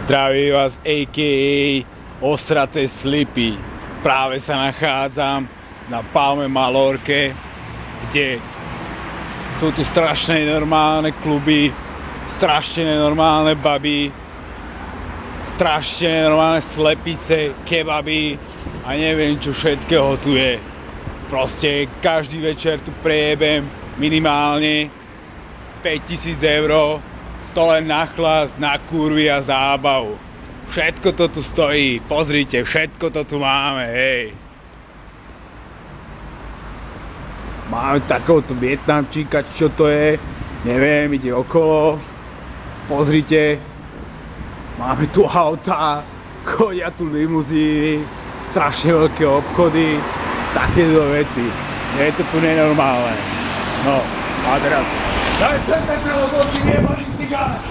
Zdraví vás a.k.a. Osraté Slipy. Práve sa nachádzam na Palme Mallorke, kde sú tu strašne normálne kluby, strašne normálne baby, strašne normálne slepice, kebaby a neviem čo všetkého tu je. Proste každý večer tu prejebem minimálne 5000 eur, to len na chlas, na kurvy a zábavu. Všetko to tu stojí, pozrite, všetko to tu máme, hej. Máme takéhoto Vietnamčíka, čo to je, neviem, ide okolo. Pozrite, máme tu auta, chodia tu limuzíny, strašne veľké obchody, takéto veci. Je to tu nenormálne. No, a teraz... Daj sem ten roboty, nemalý cigár!